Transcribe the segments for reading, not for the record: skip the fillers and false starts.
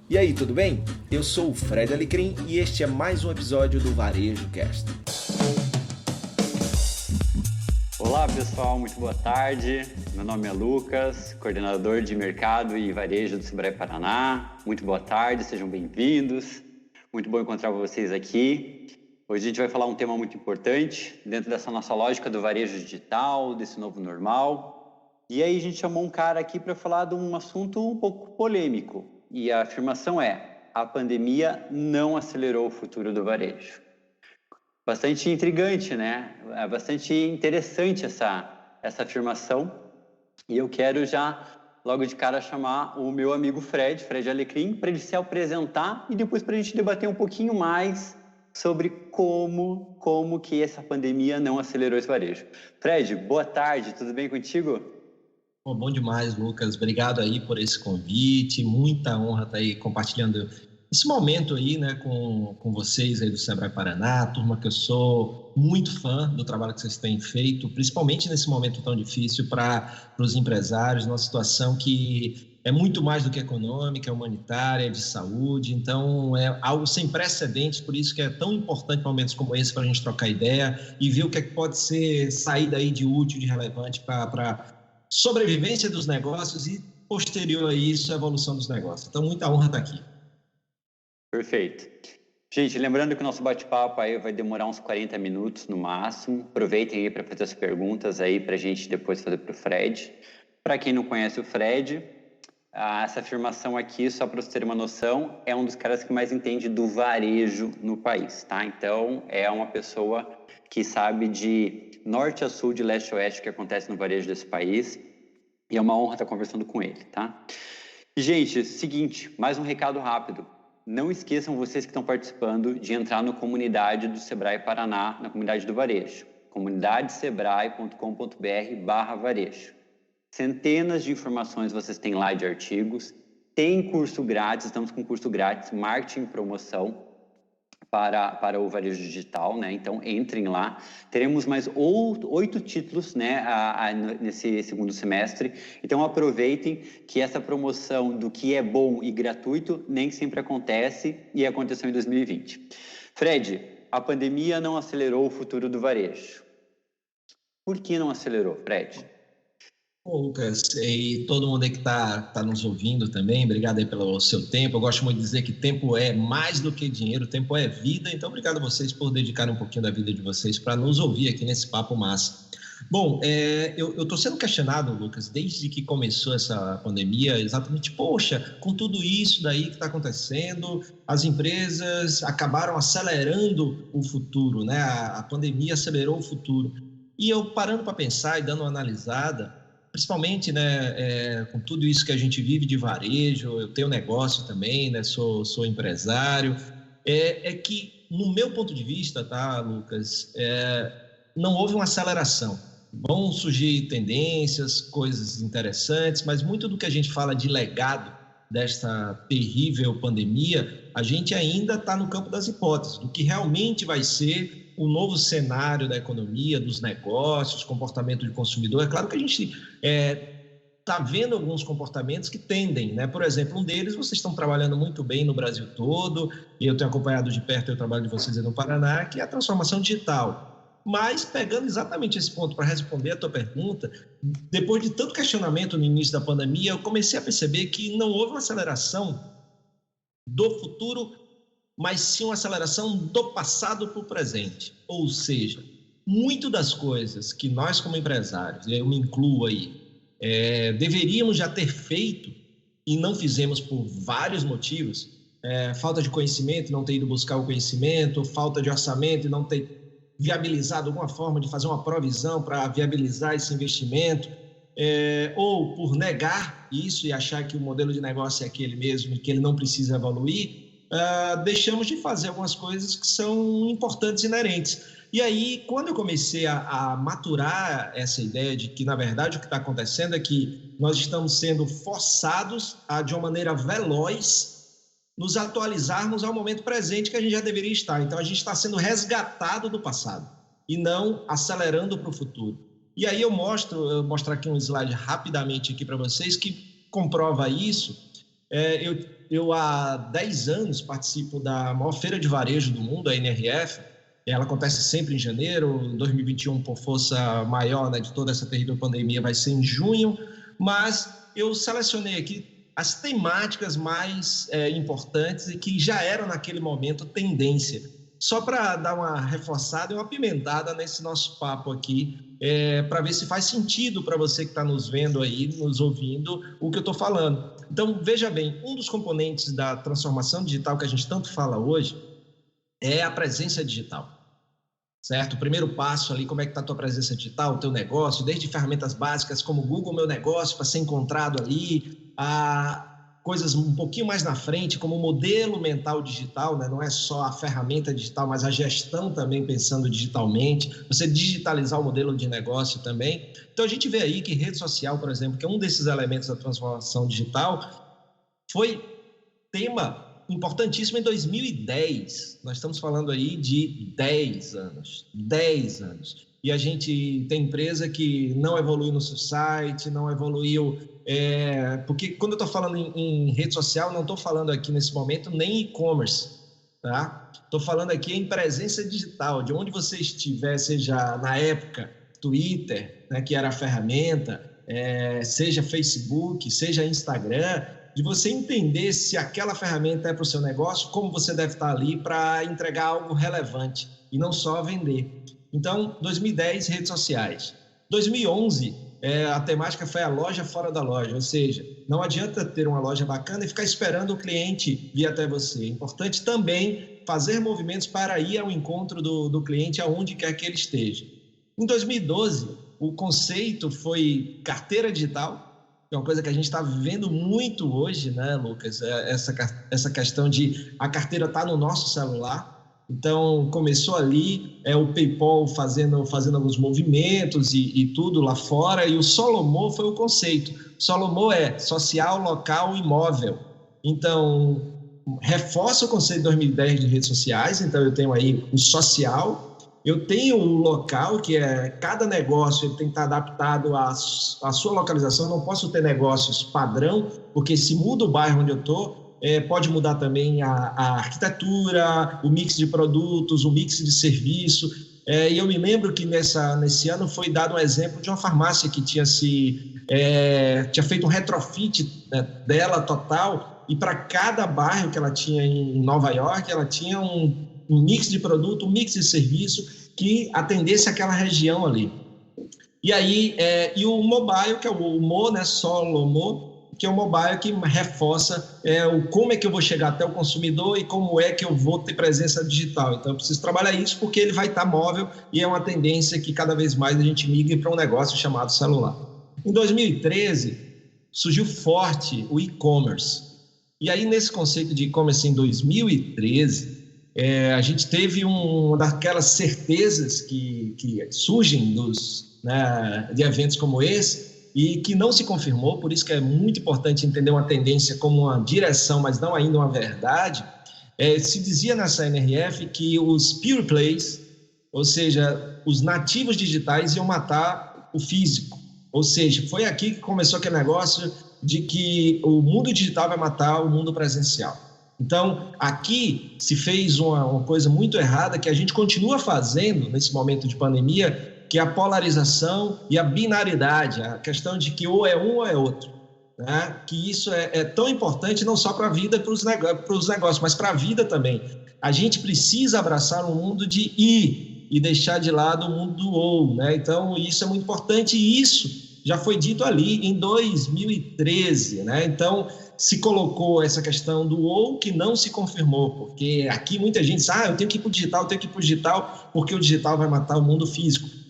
E aí, tudo bem? Eu sou o Fred Alecrim e este é mais um episódio do Varejo Cast. Olá pessoal, muito boa tarde. Meu nome é Lucas, coordenador de Mercado e Varejo do Sebrae Paraná. Muito boa tarde, sejam bem-vindos. Muito bom encontrar vocês aqui. Hoje a gente vai falar um tema muito importante dentro dessa nossa lógica do varejo digital, desse novo normal. E aí a gente chamou um cara aqui para falar de um assunto um pouco polêmico. E a afirmação é: a pandemia não acelerou o futuro do varejo. Bastante intrigante, né? É bastante interessante essa afirmação. E eu quero já, logo de cara, chamar o meu amigo Fred Alecrim, para ele se apresentar e depois para a gente debater um pouquinho mais sobre como que essa pandemia não acelerou esse varejo. Fred, boa tarde, tudo bem contigo? Bom demais, Lucas. Obrigado aí por esse convite. Muita honra estar aí compartilhando esse momento aí, né, com vocês aí do Sebrae Paraná, turma que eu sou muito fã do trabalho que vocês têm feito, principalmente nesse momento tão difícil para os empresários, numa situação que é muito mais do que econômica, é humanitária, é de saúde. Então é algo sem precedentes, por isso que é tão importante momentos como esse para a gente trocar ideia e ver o que é que pode ser sair daí de útil, de relevante para sobrevivência dos negócios e, posterior a isso, a evolução dos negócios. Então, muita honra estar aqui. Perfeito. Gente, lembrando que o nosso bate-papo aí vai demorar uns 40 minutos no máximo. Aproveitem aí para fazer as perguntas aí para a gente depois fazer para o Fred. Para quem não conhece o Fred, essa afirmação aqui, só para você ter uma noção, é um dos caras que mais entende do varejo no país, tá? Então, é uma pessoa que sabe de norte a sul, de leste a oeste, o que acontece no varejo desse país. E é uma honra estar conversando com ele, tá? E, gente, seguinte, mais um recado rápido. Não esqueçam, vocês que estão participando, de entrar na comunidade do Sebrae Paraná, na comunidade do varejo. comunidadesebrae.com.br/varejo. Centenas de informações vocês têm lá de artigos. Tem curso grátis, estamos com curso grátis, marketing e promoção para o varejo digital, né? Então entrem lá. Teremos mais 8 títulos, né, nesse segundo semestre. Então aproveitem que essa promoção do que é bom e gratuito nem sempre acontece e aconteceu em 2020. Fred, a pandemia não acelerou o futuro do varejo. Por que não acelerou, Fred? Bom, Lucas, e todo mundo aí que tá nos ouvindo também, obrigado aí pelo seu tempo. Eu gosto muito de dizer que tempo é mais do que dinheiro, tempo é vida. Então, obrigado a vocês por dedicarem um pouquinho da vida de vocês para nos ouvir aqui nesse papo massa. Bom, eu estou sendo questionado, Lucas, desde que começou essa pandemia, exatamente, poxa, com tudo isso daí que está acontecendo, as empresas acabaram acelerando o futuro, né? A pandemia acelerou o futuro. E eu parando para pensar e dando uma analisada, principalmente, né, com tudo isso que a gente vive de varejo, eu tenho negócio também, né, sou empresário, que, no meu ponto de vista, tá, Lucas, não houve uma aceleração. Vão surgir tendências, coisas interessantes, mas muito do que a gente fala de legado desta terrível pandemia, a gente ainda está no campo das hipóteses, do que realmente vai ser o novo cenário da economia, dos negócios, comportamento de consumidor. É claro que a gente está vendo alguns comportamentos que tendem, né? Por exemplo, um deles, vocês estão trabalhando muito bem no Brasil todo, e eu tenho acompanhado de perto o trabalho de vocês aí no Paraná, que é a transformação digital. Mas, pegando exatamente esse ponto para responder a tua pergunta, depois de tanto questionamento no início da pandemia, eu comecei a perceber que não houve uma aceleração do futuro, mas sim uma aceleração do passado para o presente. Ou seja, muito das coisas que nós como empresários, eu me incluo aí, deveríamos já ter feito e não fizemos por vários motivos, falta de conhecimento, não ter ido buscar o conhecimento, falta de orçamento e não ter viabilizado alguma forma de fazer uma provisão para viabilizar esse investimento, ou por negar isso e achar que o modelo de negócio é aquele mesmo e que ele não precisa evoluir, deixamos de fazer algumas coisas que são importantes e inerentes. E aí, quando eu comecei a maturar essa ideia de que, na verdade, o que está acontecendo é que nós estamos sendo forçados a, de uma maneira veloz, nos atualizarmos ao momento presente que a gente já deveria estar. Então, a gente está sendo resgatado do passado e não acelerando para o futuro. E aí eu mostro aqui um slide rapidamente aqui para vocês que comprova isso. Eu há 10 anos participo da maior feira de varejo do mundo, a NRF. Ela acontece sempre em janeiro. 2021, por força maior, né, de toda essa terrível pandemia, vai ser em junho. Mas eu selecionei aqui as temáticas mais importantes e que já eram naquele momento tendência. Só para dar uma reforçada e uma apimentada nesse nosso papo aqui, para ver se faz sentido para você que está nos vendo aí, nos ouvindo, o que eu estou falando. Então, veja bem, um dos componentes da transformação digital que a gente tanto fala hoje é a presença digital, certo? O primeiro passo ali, como é que está a tua presença digital, o teu negócio, desde ferramentas básicas como o Google Meu Negócio, para ser encontrado ali, a coisas um pouquinho mais na frente, como o modelo mental digital, né? Não é só a ferramenta digital, mas a gestão também pensando digitalmente, você digitalizar o modelo de negócio também. Então, a gente vê aí que rede social, por exemplo, que é um desses elementos da transformação digital, foi tema importantíssimo em 2010. Nós estamos falando aí de 10 anos. 10 anos. E a gente tem empresa que não evoluiu no seu site, não evoluiu... porque quando eu estou falando em rede social, não estou falando aqui nesse momento nem e-commerce, tá? Estou falando aqui em presença digital, de onde você estiver, seja na época Twitter, né, que era a ferramenta, seja Facebook, seja Instagram, de você entender se aquela ferramenta é para o seu negócio, como você deve estar ali para entregar algo relevante e não só vender. Então, 2010, redes sociais. 2011, a temática foi a loja fora da loja, ou seja, não adianta ter uma loja bacana e ficar esperando o cliente vir até você. É importante também fazer movimentos para ir ao encontro do cliente aonde quer que ele esteja. Em 2012, o conceito foi carteira digital, que é uma coisa que a gente está vivendo muito hoje, né, Lucas? Essa questão de a carteira estar no nosso celular. Então, começou ali, o PayPal fazendo alguns movimentos e tudo lá fora, e o Solomon foi o conceito. Solomon é social, local e móvel. Então, reforça o conceito de 2010 de redes sociais. Então, eu tenho aí o social, eu tenho o local, que é cada negócio ele tem que estar adaptado à sua localização. Não posso ter negócios padrão, porque se muda o bairro onde eu estou, pode mudar também a arquitetura, o mix de produtos, o mix de serviço. E eu me lembro que nesse ano foi dado um exemplo de uma farmácia que tinha feito um retrofit, né, dela total, e para cada bairro que ela tinha em Nova York, ela tinha um mix de produto, um mix de serviço que atendesse aquela região ali. E aí, e o mobile, que é o Mo, né, Solomon, que é o mobile que reforça como é que eu vou chegar até o consumidor e como é que eu vou ter presença digital. Então, eu preciso trabalhar isso porque ele vai estar móvel e é uma tendência que cada vez mais a gente migra para um negócio chamado celular. Em 2013, surgiu forte o e-commerce. E aí, nesse conceito de e-commerce em 2013, a gente teve uma daquelas certezas que surgem de eventos como esse, e que não se confirmou, por isso que é muito importante entender uma tendência como uma direção, mas não ainda uma verdade. Se dizia nessa NRF que os pure plays, ou seja, os nativos digitais iam matar o físico. Ou seja, foi aqui que começou aquele negócio de que o mundo digital vai matar o mundo presencial. Então, aqui se fez uma coisa muito errada que a gente continua fazendo nesse momento de pandemia, que é a polarização e a binaridade, a questão de que ou é um ou é outro, né? Que isso é tão importante não só para a vida, para os negócios, mas para a vida também. A gente precisa abraçar um mundo de e deixar de lado o mundo do ou, né? Então, isso é muito importante e isso já foi dito ali em 2013, né? Então, se colocou essa questão do ou que não se confirmou, porque aqui muita gente diz, eu tenho que ir para o digital, porque o digital vai matar o mundo físico.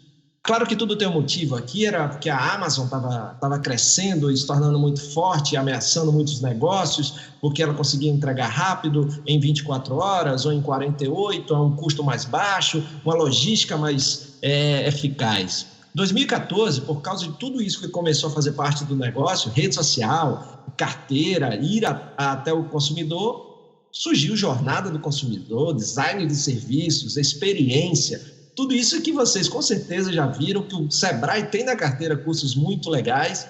Claro que tudo tem um motivo. Aqui era porque a Amazon estava crescendo e se tornando muito forte, ameaçando muitos negócios, porque ela conseguia entregar rápido, em 24 horas ou em 48, a um custo mais baixo, uma logística mais eficaz. 2014, por causa de tudo isso que começou a fazer parte do negócio, rede social, carteira, ir até o consumidor, surgiu jornada do consumidor, design de serviços, experiência. Tudo isso que vocês com certeza já viram, que o Sebrae tem na carteira cursos muito legais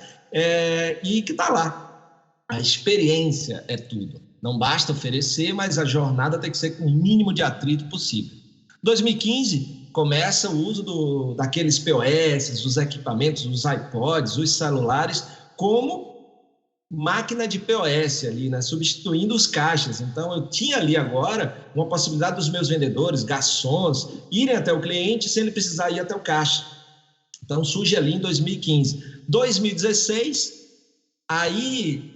e que está lá. A experiência é tudo. Não basta oferecer, mas a jornada tem que ser com o mínimo de atrito possível. 2015 começa o uso daqueles POS, os equipamentos, os iPods, os celulares, como máquina de POS ali, né? Substituindo os caixas. Então, eu tinha ali agora uma possibilidade dos meus vendedores, garçons, irem até o cliente sem ele precisar ir até o caixa. Então, surge ali em 2015. 2016... Aí,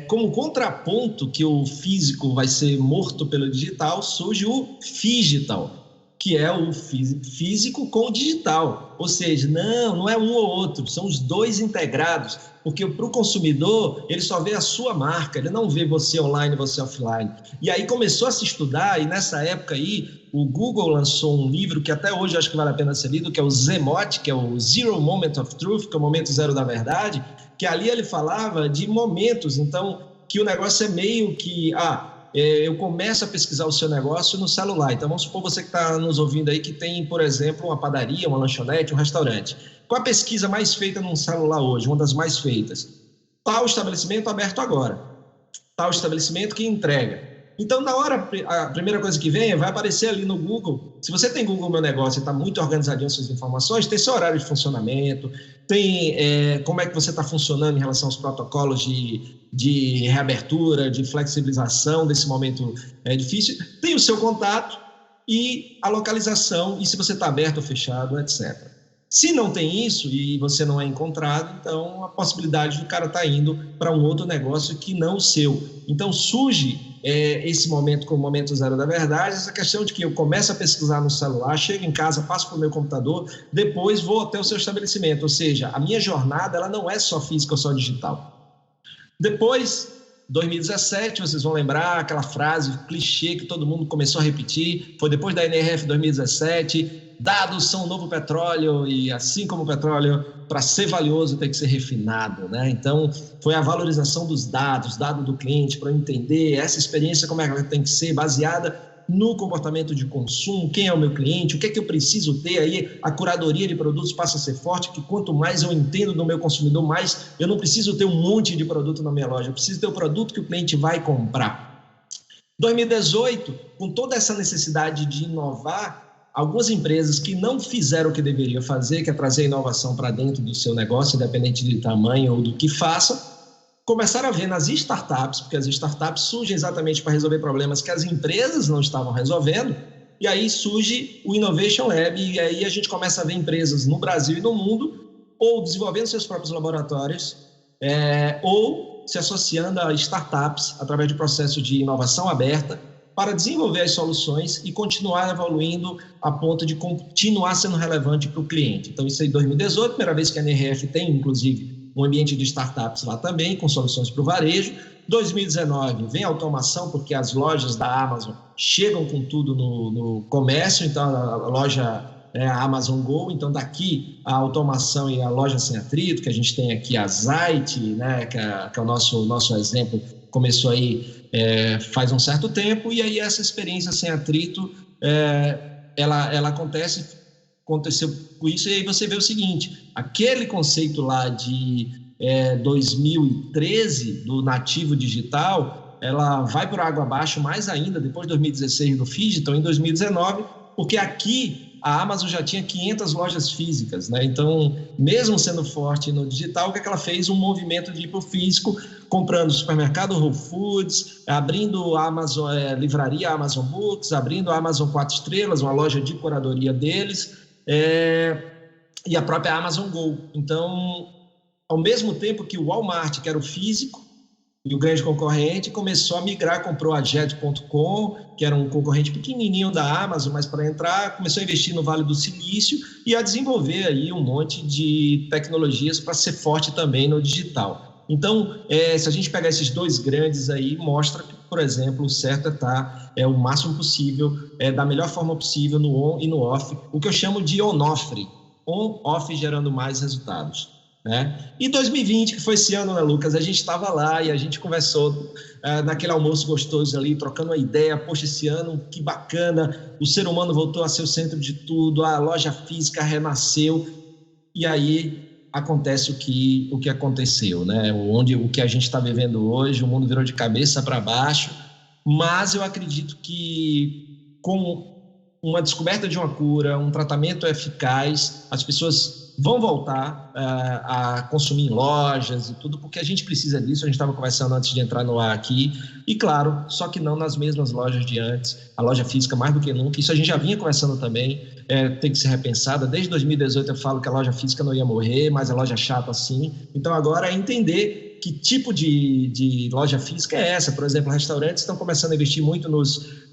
como contraponto que o físico vai ser morto pelo digital, surge o Phygital, que é o físico com o digital. Ou seja, não é um ou outro, são os dois integrados, porque para o consumidor, ele só vê a sua marca, ele não vê você online, você offline. E aí começou a se estudar, e nessa época aí, o Google lançou um livro que até hoje acho que vale a pena ser lido, que é o ZMOT, que é o Zero Moment of Truth, que é o momento zero da verdade, que ali ele falava de momentos, então, que o negócio é meio que, eu começo a pesquisar o seu negócio no celular. Então, vamos supor você que está nos ouvindo aí que tem, por exemplo, uma padaria, uma lanchonete, um restaurante. Qual a pesquisa mais feita num celular hoje? Uma das mais feitas. Tal estabelecimento aberto agora. Tal estabelecimento que entrega. Então, na hora, a primeira coisa que vem vai aparecer ali no Google. Se você tem Google Meu Negócio e está muito organizadinho suas informações, tem seu horário de funcionamento, tem como é que você está funcionando em relação aos protocolos de reabertura, de flexibilização desse momento difícil, tem o seu contato e a localização, e se você está aberto ou fechado, etc. Se não tem isso e você não é encontrado, então a possibilidade do cara estar indo para um outro negócio que não o seu. Então surge esse momento como momento zero da verdade, essa questão de que eu começo a pesquisar no celular, chego em casa, passo para o meu computador, depois vou até o seu estabelecimento. Ou seja, a minha jornada ela não é só física ou só digital. Depois, 2017, vocês vão lembrar aquela frase, clichê que todo mundo começou a repetir, foi depois da NRF 2017, dados são o novo petróleo e assim como o petróleo, para ser valioso tem que ser refinado, né? Então, foi a valorização dos dados, dado do cliente, para entender essa experiência, como é que ela tem que ser baseada no comportamento de consumo, quem é o meu cliente, o que é que eu preciso ter aí, a curadoria de produtos passa a ser forte, que quanto mais eu entendo do meu consumidor, mais eu não preciso ter um monte de produto na minha loja, eu preciso ter o produto que o cliente vai comprar. 2018, com toda essa necessidade de inovar, algumas empresas que não fizeram o que deveriam fazer, que é trazer inovação para dentro do seu negócio, independente de tamanho ou do que faça, começaram a ver nas startups, porque as startups surgem exatamente para resolver problemas que as empresas não estavam resolvendo, e aí surge o Innovation Lab, e aí a gente começa a ver empresas no Brasil e no mundo, ou desenvolvendo seus próprios laboratórios, ou se associando a startups através de processos de inovação aberta, para desenvolver as soluções e continuar evoluindo a ponto de continuar sendo relevante para o cliente. Então, isso aí em 2018, primeira vez que a NRF tem, inclusive, um ambiente de startups lá também, com soluções para o varejo. 2019 vem a automação, porque as lojas da Amazon chegam com tudo no comércio, então a loja é a Amazon Go, então daqui a automação e a loja sem atrito, que a gente tem aqui a Zite, né, que é o nosso exemplo, começou aí faz um certo tempo, e aí essa experiência sem atrito, ela aconteceu com isso, e aí você vê o seguinte, aquele conceito lá de 2013, do nativo digital, ela vai por água abaixo mais ainda, depois de 2016 do Phygital, em 2019, porque aqui a Amazon já tinha 500 lojas físicas, né? Então, mesmo sendo forte no digital, o que ela fez? Um movimento de ir para o físico, comprando o supermercado Whole Foods, abrindo a Amazon livraria Amazon Books, abrindo a Amazon 4 Estrelas, uma loja de curadoria deles, e a própria Amazon Go. Então, ao mesmo tempo que o Walmart, que era o físico, e o grande concorrente, começou a migrar, comprou a Jet.com, que era um concorrente pequenininho da Amazon, mas para entrar, começou a investir no Vale do Silício e a desenvolver aí um monte de tecnologias para ser forte também no digital. Então, se a gente pegar esses dois grandes aí, mostra que, por exemplo, o certo é estar o máximo possível, da melhor forma possível no on e no off, o que eu chamo de on-off, on-off gerando mais resultados. Né? E 2020, que foi esse ano, né, Lucas? A gente estava lá e a gente conversou naquele almoço gostoso ali, trocando uma ideia. Poxa, esse ano, que bacana, o ser humano voltou a ser o centro de tudo, a loja física renasceu. E aí acontece o que aconteceu, né? O que a gente está vivendo hoje, o mundo virou de cabeça para baixo, mas eu acredito que com uma descoberta de uma cura, um tratamento eficaz, as pessoas vão voltar a consumir em lojas e tudo, porque a gente precisa disso. A gente estava conversando antes de entrar no ar aqui, e claro, só que não nas mesmas lojas de antes, a loja física mais do que nunca. Isso a gente já vinha conversando também, tem que ser repensada. Desde 2018 eu falo que a loja física não ia morrer, mas a loja chata sim. Então agora é entender que tipo de loja física é essa. Por exemplo, restaurantes estão começando a investir muito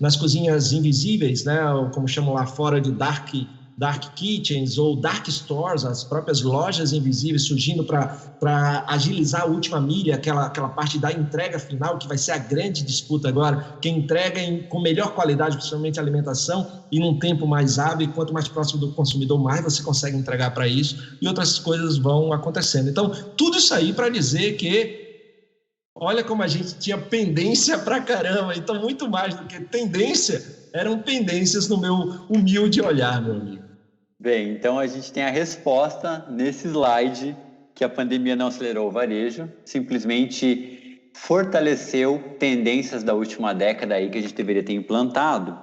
nas cozinhas invisíveis, né? Ou como chamam lá fora de dark kitchens ou dark stores, as próprias lojas invisíveis surgindo para agilizar a última milha, aquela parte da entrega final, que vai ser a grande disputa agora. Quem entrega com melhor qualidade, principalmente alimentação, e num tempo mais hábil, e quanto mais próximo do consumidor, mais você consegue entregar para isso, e outras coisas vão acontecendo. Então, tudo isso aí para dizer que olha como a gente tinha pendência pra caramba. Então, muito mais do que tendência, eram pendências no meu humilde olhar, meu amigo. Bem, então a gente tem a resposta nesse slide que a pandemia não acelerou o varejo, simplesmente fortaleceu tendências da última década aí que a gente deveria ter implantado.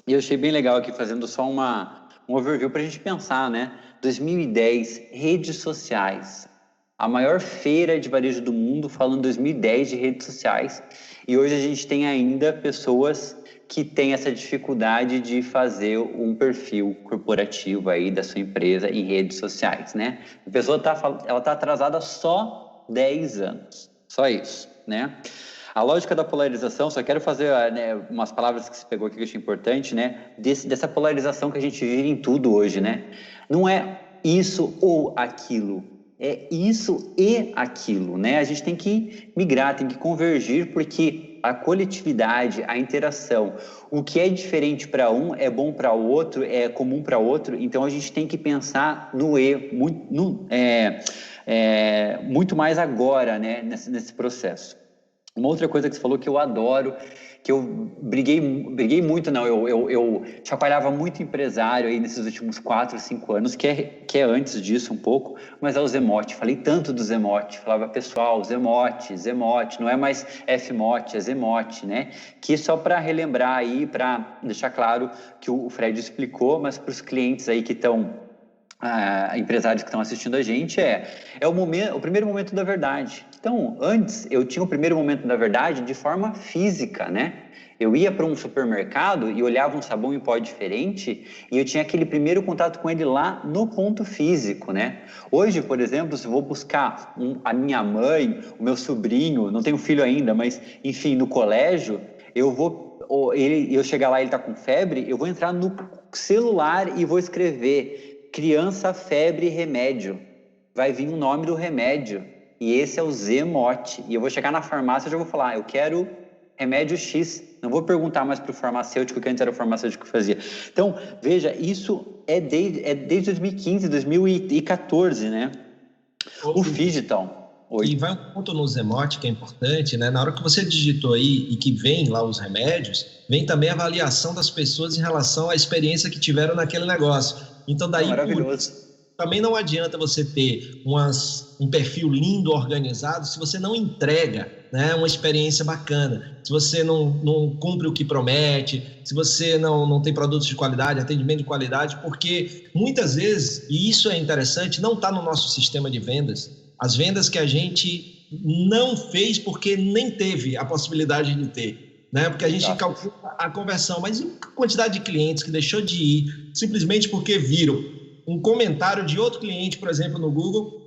E eu achei bem legal aqui, fazendo só um overview para a gente pensar, né? 2010, redes sociais. A maior feira de varejo do mundo falando em 2010 de redes sociais. E hoje a gente tem ainda pessoas que têm essa dificuldade de fazer um perfil corporativo aí da sua empresa em redes sociais, né? A pessoa ela tá atrasada só 10 anos. Só isso, né? A lógica da polarização, só quero fazer umas palavras que você pegou aqui que eu achei importante, né? Dessa polarização que a gente vive em tudo hoje, né? Não é isso ou aquilo. É isso e aquilo, né? A gente tem que migrar, tem que convergir, porque a coletividade, a interação, o que é diferente para um é bom para o outro, é comum para o outro. Então a gente tem que pensar no e, muito mais agora, né? Nesse processo. Uma outra coisa que você falou que eu adoro, que eu briguei muito, não, eu chacoalhava muito empresário aí nesses últimos 4, 5 anos, que é antes disso um pouco, mas é o Zemote. Falei tanto do Zemote, falava, pessoal, Zemote, não é mais Fmote, é Zemote, né? Que só para relembrar aí, para deixar claro que o Fred explicou, mas para os clientes aí que estão, empresários que estão assistindo a gente, o primeiro momento da verdade. Então, antes, eu tinha o primeiro momento da verdade de forma física, né? Eu ia para um supermercado e olhava um sabão em pó diferente e eu tinha aquele primeiro contato com ele lá no ponto físico, né? Hoje, por exemplo, se eu vou buscar a minha mãe, o meu sobrinho, não tenho filho ainda, mas, enfim, no colégio, eu chegar lá e ele está com febre, eu vou entrar no celular e vou escrever criança, febre, remédio. Vai vir o nome do remédio. E esse é o Zemote. E eu vou chegar na farmácia e já vou falar, eu quero remédio X. Não vou perguntar mais para o farmacêutico, que antes era o farmacêutico que fazia. Então, veja, isso é desde 2015, 2014, né? O Phygital. E vai um ponto no Zemote que é importante, né? Na hora que você digitou aí e que vem lá os remédios, vem também a avaliação das pessoas em relação à experiência que tiveram naquele negócio. Então, daí... Maravilhoso. Também não adianta você ter um perfil lindo, organizado, se você não entrega, né, uma experiência bacana, se você não cumpre o que promete, se você não tem produtos de qualidade, atendimento de qualidade, porque muitas vezes, e isso é interessante, não está no nosso sistema de vendas, as vendas que a gente não fez porque nem teve a possibilidade de ter, né? Porque a gente calcula a conversão, mas e a quantidade de clientes que deixou de ir simplesmente porque viram um comentário de outro cliente, por exemplo, no Google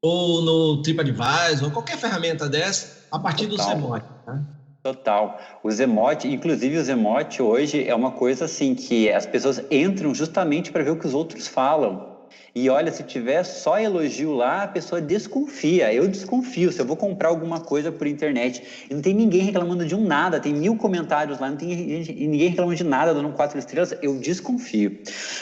ou no TripAdvisor, ou qualquer ferramenta dessa, a partir do Zemote. Né? Total. O Zemote, inclusive o Zemote hoje é uma coisa assim que as pessoas entram justamente para ver o que os outros falam. E olha, se tiver só elogio lá, a pessoa desconfia. Eu desconfio se eu vou comprar alguma coisa por internet. E não tem ninguém reclamando de nada, tem 1000 comentários lá, não tem ninguém reclamando de nada, dando 4 estrelas, eu desconfio.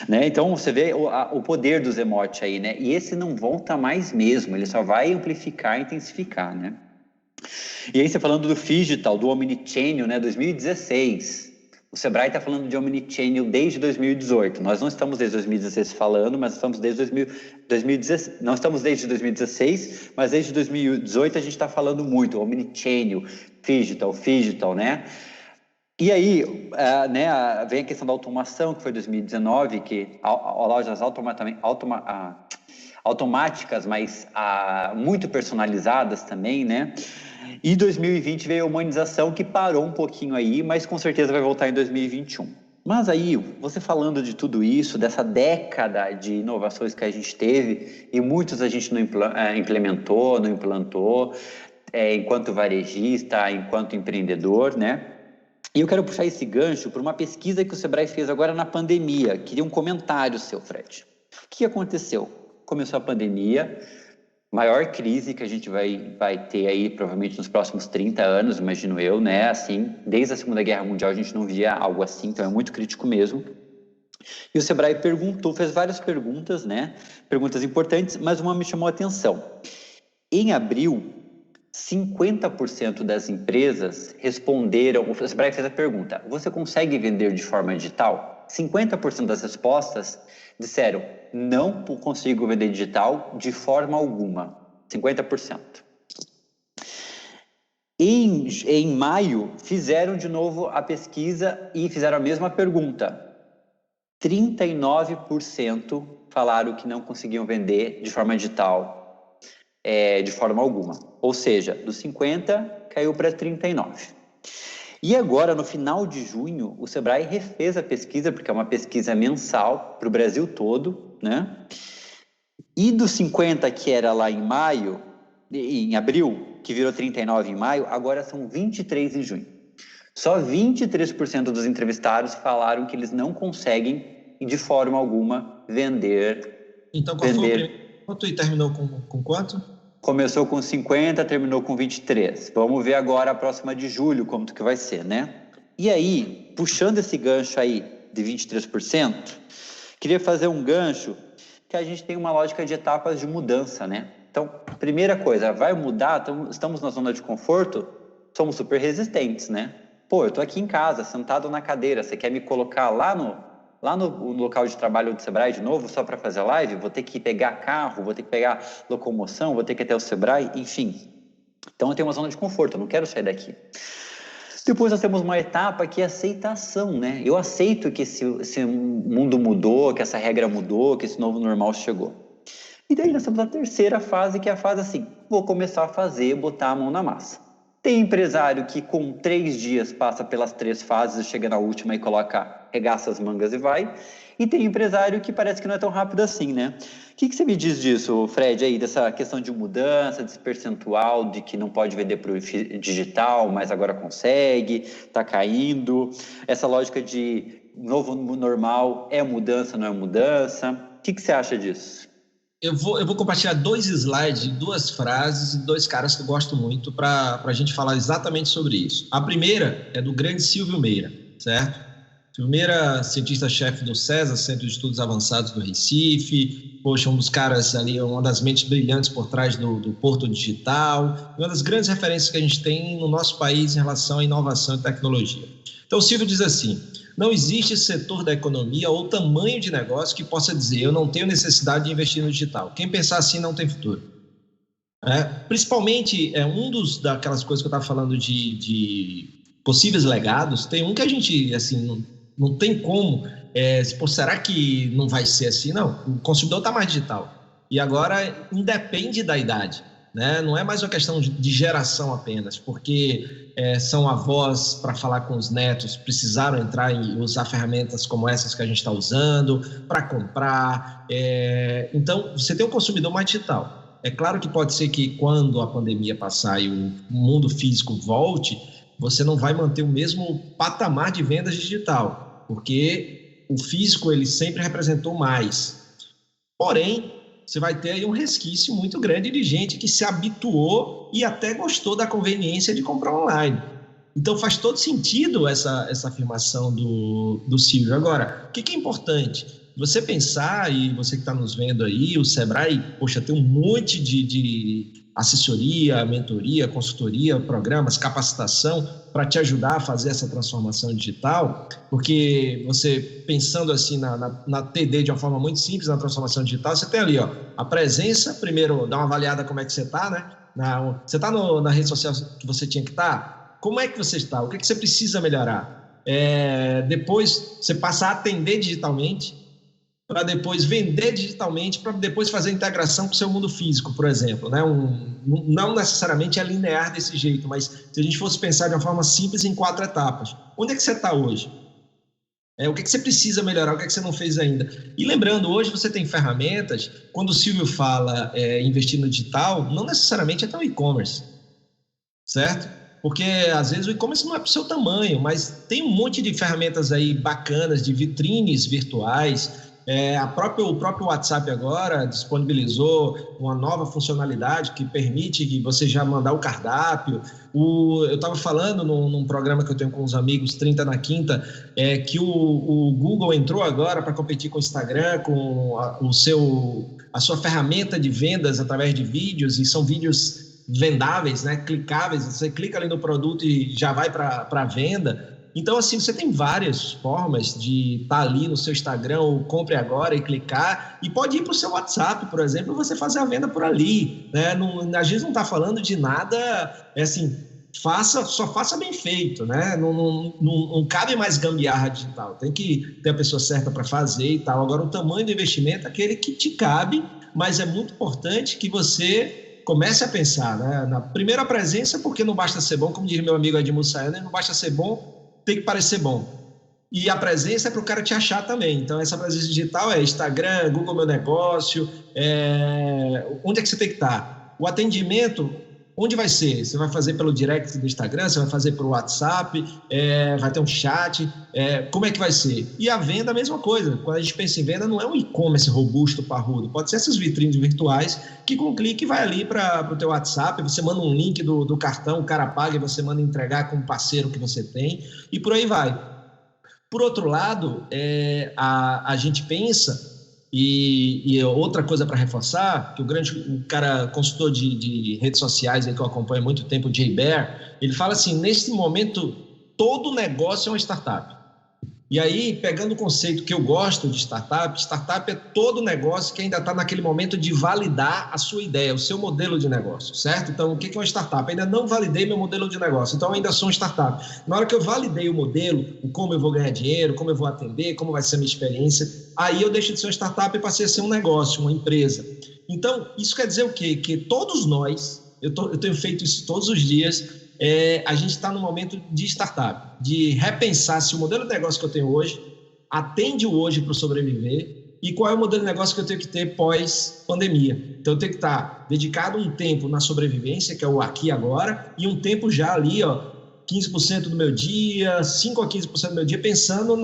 Né? Então, você vê o poder do Zemote aí, né? E esse não volta mais mesmo, ele só vai amplificar e intensificar, né? E aí, você falando do Phygital, do Omnichannel, né? 2016. O Sebrae está falando de Omnichannel desde 2018. Nós não estamos desde 2016 falando, mas estamos desde 2016. Não estamos desde 2016, mas desde 2018 a gente está falando muito. Omnichannel, Phygital, né? E aí, vem a questão da automação, que foi 2019, que lojas automáticas, mas muito personalizadas também, né? E 2020 veio a humanização, que parou um pouquinho aí, mas com certeza vai voltar em 2021. Mas aí, você falando de tudo isso, dessa década de inovações que a gente teve, e muitos a gente não implantou, enquanto varejista, enquanto empreendedor, né? E eu quero puxar esse gancho por uma pesquisa que o Sebrae fez agora na pandemia. Queria um comentário seu, Fred. O que aconteceu? Começou a pandemia, maior crise que a gente vai ter aí provavelmente nos próximos 30 anos, imagino eu, né? Assim, desde a Segunda Guerra Mundial a gente não via algo assim, então é muito crítico mesmo. E o Sebrae fez várias perguntas, né? Perguntas importantes, mas uma me chamou a atenção. Em abril, 50% das empresas responderam, o Sebrae fez a pergunta: você consegue vender de forma digital? 50% das respostas disseram: não consigo vender digital de forma alguma. 50%. Em maio, fizeram de novo a pesquisa e fizeram a mesma pergunta. 39% falaram que não conseguiam vender de forma digital de forma alguma. Ou seja, dos 50 caiu para 39. E agora, no final de junho, o Sebrae refez a pesquisa, porque é uma pesquisa mensal para o Brasil todo, né? E dos 50 que era lá em abril, que virou 39 em maio, agora são 23 em junho. Só 23% dos qualificados falaram que eles não conseguem, de forma alguma, vender. Então, qual foi o primeiro ponto e terminou com quanto? Começou com 50, terminou com 23. Vamos ver agora a próxima de julho, como que vai ser, né? E aí, puxando esse gancho aí de 23%, queria fazer um gancho que a gente tem uma lógica de etapas de mudança, né? Então, primeira coisa, vai mudar, estamos na zona de conforto, somos super resistentes, né? Pô, eu tô aqui em casa, sentado na cadeira, você quer me colocar lá no local de trabalho do Sebrae de novo, só para fazer live? Vou ter que pegar carro, vou ter que pegar locomoção, vou ter que ir até o Sebrae, enfim. Então eu tenho uma zona de conforto, eu não quero sair daqui. Depois nós temos uma etapa que é aceitação, né? Eu aceito que esse mundo mudou, que essa regra mudou, que esse novo normal chegou. E daí nós temos a terceira fase, que é a fase assim: vou começar a fazer, botar a mão na massa. Tem empresário que com 3 dias passa pelas 3 fases, chega na última e regaça as mangas e vai. E tem empresário que parece que não é tão rápido assim, né? O que você me diz disso, Fred, aí, dessa questão de mudança, desse percentual de que não pode vender para o digital, mas agora consegue, está caindo, essa lógica de novo normal, é mudança, não é mudança? O que você acha disso? Eu vou compartilhar 2 slides, 2 frases e 2 caras que eu gosto muito para a gente falar exatamente sobre isso. A primeira é do grande Silvio Meira, certo? Silvio Meira, cientista-chefe do CESA, Centro de Estudos Avançados do Recife, poxa, um dos caras ali, uma das mentes brilhantes por trás do Porto Digital, uma das grandes referências que a gente tem no nosso país em relação à inovação e tecnologia. Então, o Silvio diz assim: não existe setor da economia ou tamanho de negócio que possa dizer eu não tenho necessidade de investir no digital. Quem pensar assim não tem futuro. Principalmente, daquelas coisas que eu estava falando de possíveis legados, tem um que a gente assim, não tem como. Será que não vai ser assim? Não, o consumidor está mais digital. E agora independe da idade. Né? Não é mais uma questão de geração apenas, porque são avós para falar com os netos, precisaram entrar e usar ferramentas como essas que a gente está usando para comprar. Então, você tem um consumidor mais digital. É claro que pode ser que quando a pandemia passar e o mundo físico volte, você não vai manter o mesmo patamar de vendas digital, porque o físico ele sempre representou mais. Porém, você vai ter aí um resquício muito grande de gente que se habituou e até gostou da conveniência de comprar online. Então faz todo sentido essa afirmação do Silvio. Agora, o que é importante? Você pensar, e você que está nos vendo aí, o Sebrae, poxa, tem um monte de assessoria, mentoria, consultoria, programas, capacitação para te ajudar a fazer essa transformação digital, porque você, pensando assim na TD de uma forma muito simples, na transformação digital, você tem ali, ó, a presença, primeiro dá uma avaliada como é que você está, né? Você está na rede social que você tinha que estar? Como é que você está? O que é que você precisa melhorar? Depois você passa a atender digitalmente, para depois vender digitalmente, para depois fazer integração com o seu mundo físico, por exemplo. Né? Não necessariamente é linear desse jeito, mas se a gente fosse pensar de uma forma simples em 4 etapas. Onde é que você está hoje? O que é que você precisa melhorar? O que é que você não fez ainda? E lembrando, hoje você tem ferramentas, quando o Silvio fala investir no digital, não necessariamente é até o e-commerce, certo? Porque às vezes o e-commerce não é para o seu tamanho, mas tem um monte de ferramentas aí bacanas, de vitrines virtuais. O próprio WhatsApp agora disponibilizou uma nova funcionalidade que permite que você já mandar o cardápio. Eu estava falando num programa que eu tenho com os amigos, 30 na Quinta, que o Google entrou agora para competir com o Instagram, com a sua ferramenta de vendas através de vídeos, e são vídeos vendáveis, né, clicáveis, você clica ali no produto e já vai para a venda. Então, assim, você tem várias formas de estar ali no seu Instagram, ou compre agora e clicar, e pode ir para o seu WhatsApp, por exemplo, e você fazer a venda por ali, né? A gente não está falando de nada, assim, só faça bem feito, né? Não cabe mais gambiarra digital, tem que ter a pessoa certa para fazer e tal. Agora, o tamanho do investimento é aquele que te cabe, mas é muito importante que você comece a pensar, né? Na primeira presença, porque não basta ser bom, como diz meu amigo Edmundo Sayane, não basta ser bom, tem que parecer bom. E a presença é para o cara te achar também. Então, essa presença digital é Instagram, Google Meu Negócio, onde é que você tem que estar? O atendimento, onde vai ser? Você vai fazer pelo direct do Instagram, você vai fazer pelo WhatsApp, vai ter um chat, como é que vai ser? E a venda, a mesma coisa. Quando a gente pensa em venda, não é um e-commerce robusto, parrudo. Pode ser essas vitrines virtuais que com um clique vai ali para o teu WhatsApp, você manda um link do cartão, o cara paga e você manda entregar com um parceiro que você tem, e por aí vai. Por outro lado, a gente pensa, e outra coisa para reforçar, que o cara consultor de redes sociais aí que eu acompanho há muito tempo, o Jay Baer, ele fala assim, nesse momento, todo negócio é uma startup. E aí, pegando o conceito que eu gosto de startup é todo negócio que ainda está naquele momento de validar a sua ideia, o seu modelo de negócio, certo? Então, o que é uma startup? Ainda não validei meu modelo de negócio, então ainda sou um startup. Na hora que eu validei o modelo, o como eu vou ganhar dinheiro, como eu vou atender, como vai ser a minha experiência, aí eu deixo de ser uma startup e passei a ser um negócio, uma empresa. Então, isso quer dizer o quê? Que todos nós, eu tenho feito isso todos os dias, a gente está no momento de startup, de repensar se o modelo de negócio que eu tenho hoje atende o hoje para sobreviver e qual é o modelo de negócio que eu tenho que ter pós-pandemia. Então, eu tenho que estar dedicado um tempo na sobrevivência, que é o aqui e agora, e um tempo já ali, 15% do meu dia, 5 a 15% do meu dia, pensando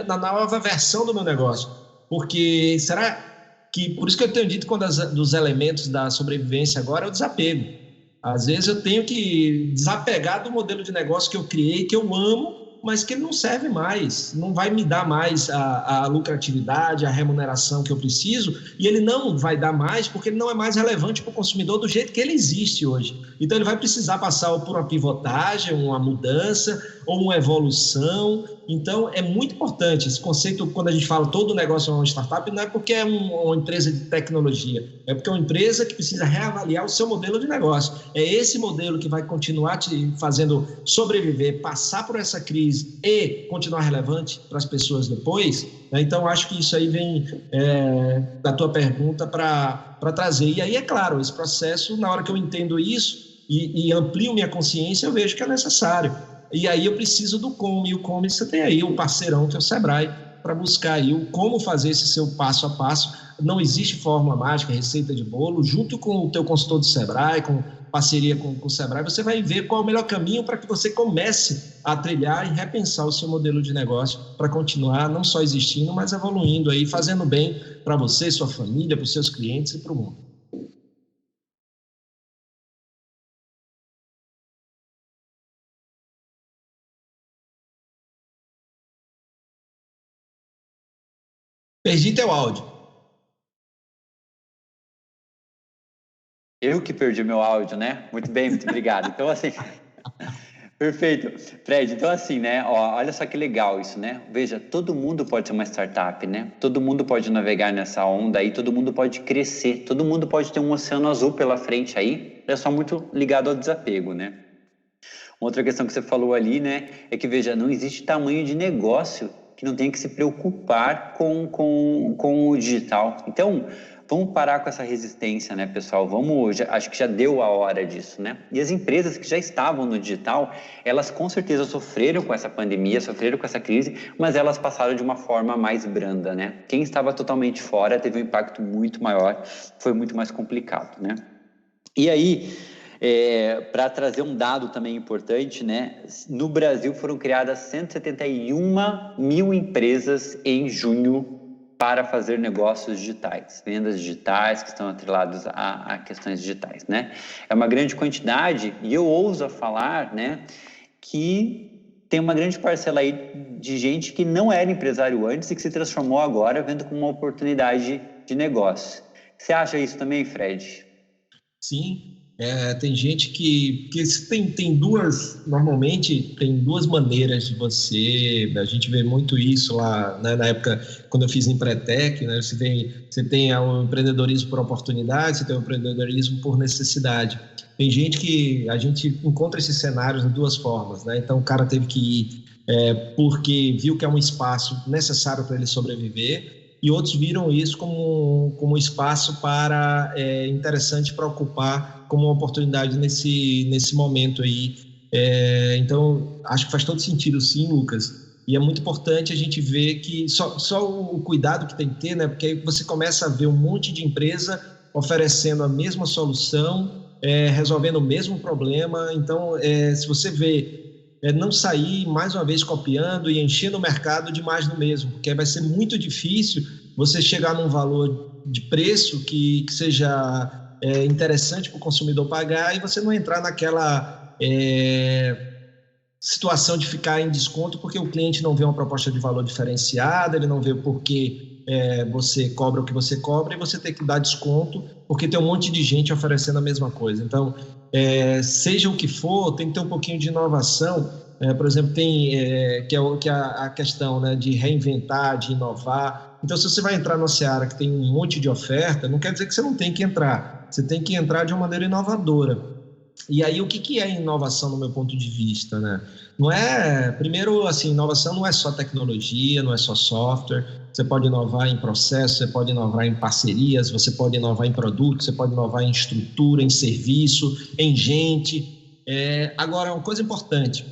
na nova versão do meu negócio. Porque será que... Por isso que eu tenho dito que um dos elementos da sobrevivência agora é o desapego. Às vezes eu tenho que desapegar do modelo de negócio que eu criei, que eu amo, mas que ele não serve mais, não vai me dar mais a lucratividade, a remuneração que eu preciso, e ele não vai dar mais porque ele não é mais relevante para o consumidor do jeito que ele existe hoje. Então ele vai precisar passar por uma pivotagem, uma mudança ou uma evolução. Então é muito importante esse conceito. Quando a gente fala todo negócio é uma startup, não é porque é uma empresa de tecnologia, é porque é uma empresa que precisa reavaliar o seu modelo de negócio. É esse modelo que vai continuar te fazendo sobreviver, passar por essa crise e continuar relevante para as pessoas depois, né? Então acho que isso aí vem da tua pergunta para trazer. E aí, é claro, esse processo, na hora que eu entendo isso e amplio minha consciência, eu vejo que é necessário. E aí eu preciso do como, e o como você tem aí o parceirão que é o Sebrae, para buscar aí o como fazer esse seu passo a passo. Não existe fórmula mágica, receita de bolo. Junto com o teu consultor do Sebrae, com parceria com o Sebrae, você vai ver qual é o melhor caminho para que você comece a trilhar e repensar o seu modelo de negócio para continuar não só existindo, mas evoluindo aí, fazendo bem para você, sua família, para os seus clientes e para o mundo. Perdi teu áudio. Eu que perdi meu áudio, né? Muito bem, muito obrigado. Então, assim, perfeito. Fred, então assim, né? Ó, olha só que legal isso, né? Veja, todo mundo pode ser uma startup, né? Todo mundo pode navegar nessa onda aí, todo mundo pode crescer, todo mundo pode ter um oceano azul pela frente aí. É só muito ligado ao desapego, né? Outra questão que você falou ali, né? É que, veja, não existe tamanho de negócio que não tenha que se preocupar com o digital. Então, vamos parar com essa resistência, né, pessoal? Acho que já deu a hora disso, né? E as empresas que já estavam no digital, elas com certeza sofreram com essa pandemia, sofreram com essa crise, mas elas passaram de uma forma mais branda, né? Quem estava totalmente fora teve um impacto muito maior, foi muito mais complicado, né? E aí, para trazer um dado também importante, né? No Brasil foram criadas 171 mil empresas em junho para fazer negócios digitais, vendas digitais que estão atrelados a questões digitais, né? É uma grande quantidade e eu ouso falar, né, que tem uma grande parcela aí de gente que não era empresário antes e que se transformou agora vendo como uma oportunidade de negócio. Você acha isso também, Fred? Sim. Tem gente que tem normalmente tem duas maneiras de a gente vê muito isso lá, né, na época quando eu fiz Empretec, né, você tem o empreendedorismo por oportunidade, você tem o empreendedorismo por necessidade. Tem gente que a gente encontra esses cenários de duas formas, né? Então o cara teve que ir porque viu que é um espaço necessário para ele sobreviver, e outros viram isso como um espaço interessante para ocupar como uma oportunidade nesse momento aí. Então, acho que faz todo sentido, sim, Lucas. E é muito importante a gente ver que só o cuidado que tem que ter, né? Porque aí você começa a ver um monte de empresa oferecendo a mesma solução, resolvendo o mesmo problema. Então, se você vê não sair mais uma vez copiando e enchendo o mercado de mais do mesmo, porque vai ser muito difícil você chegar num valor de preço que seja interessante para o consumidor pagar e você não entrar naquela situação de ficar em desconto porque o cliente não vê uma proposta de valor diferenciada, ele não vê o porquê você cobra o que você cobra e você tem que dar desconto porque tem um monte de gente oferecendo a mesma coisa. Então, seja o que for, tem que ter um pouquinho de inovação. Por exemplo, tem que é a questão, né, de reinventar, de inovar. Então, se você vai entrar numa seara que tem um monte de oferta, não quer dizer que você não tem que entrar. Você tem que entrar de uma maneira inovadora. E aí, o que é inovação no meu ponto de vista, né? Primeiro, assim, inovação não é só tecnologia, não é só software. Você pode inovar em processos, você pode inovar em parcerias, você pode inovar em produtos, você pode inovar em estrutura, em serviço, em gente. Agora, uma coisa importante,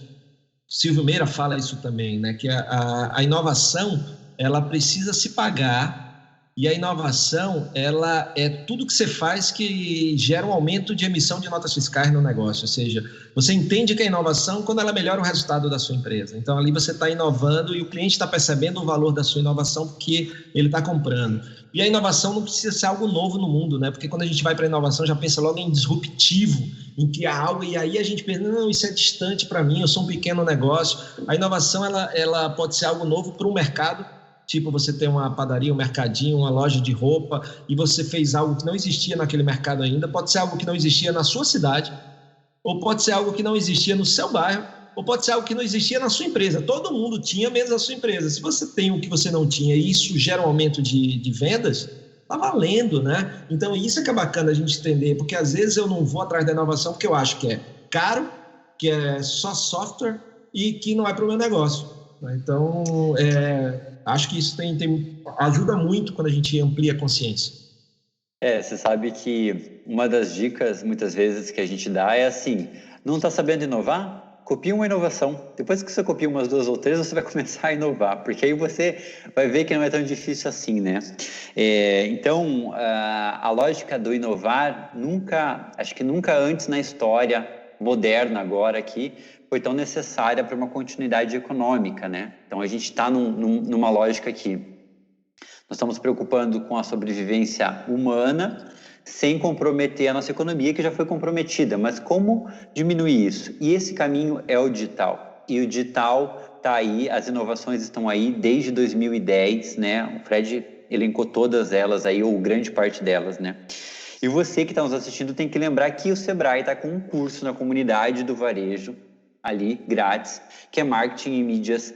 Silvio Meira fala isso também, né? Que a inovação, ela precisa se pagar. E a inovação, ela é tudo que você faz que gera um aumento de emissão de notas fiscais no negócio. Ou seja, você entende que a inovação quando ela melhora o resultado da sua empresa. Então, ali você está inovando e o cliente está percebendo o valor da sua inovação porque ele está comprando. E a inovação não precisa ser algo novo no mundo, né? Porque quando a gente vai para a inovação, já pensa logo em disruptivo, em criar algo, e aí a gente pensa, não, isso é distante para mim, eu sou um pequeno negócio. A inovação, ela pode ser algo novo para o mercado. Tipo, você tem uma padaria, um mercadinho, uma loja de roupa e você fez algo que não existia naquele mercado ainda. Pode ser algo que não existia na sua cidade, ou pode ser algo que não existia no seu bairro, ou pode ser algo que não existia na sua empresa. Todo mundo tinha, menos a sua empresa. Se você tem o que você não tinha e isso gera um aumento de vendas, tá valendo, né? Então, isso é que é bacana a gente entender, porque às vezes eu não vou atrás da inovação porque eu acho que é caro, que é só software e que não é para o meu negócio. Então, acho que isso ajuda muito quando a gente amplia a consciência. Você sabe que uma das dicas, muitas vezes, que a gente dá é assim, não está sabendo inovar? Copia uma inovação. Depois que você copia umas 2 ou 3, você vai começar a inovar, porque aí você vai ver que não é tão difícil assim, né? Então, a lógica do inovar acho que nunca antes na história moderna agora aqui, foi tão necessária para uma continuidade econômica, né? Então, a gente está numa lógica aqui. Nós estamos preocupando com a sobrevivência humana sem comprometer a nossa economia, que já foi comprometida. Mas como diminuir isso? E esse caminho é o digital. E o digital está aí, as inovações estão aí desde 2010, né? O Fred elencou todas elas aí, ou grande parte delas, né? E você que está nos assistindo tem que lembrar que o Sebrae está com um curso na comunidade do varejo, ali, grátis, que é marketing e mídias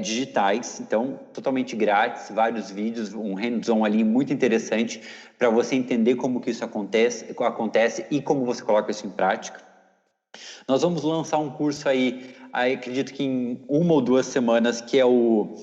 digitais, então totalmente grátis, vários vídeos, um hands-on ali muito interessante para você entender como que isso acontece e como você coloca isso em prática. Nós vamos lançar um curso aí acredito que em 1 ou 2 semanas, que é o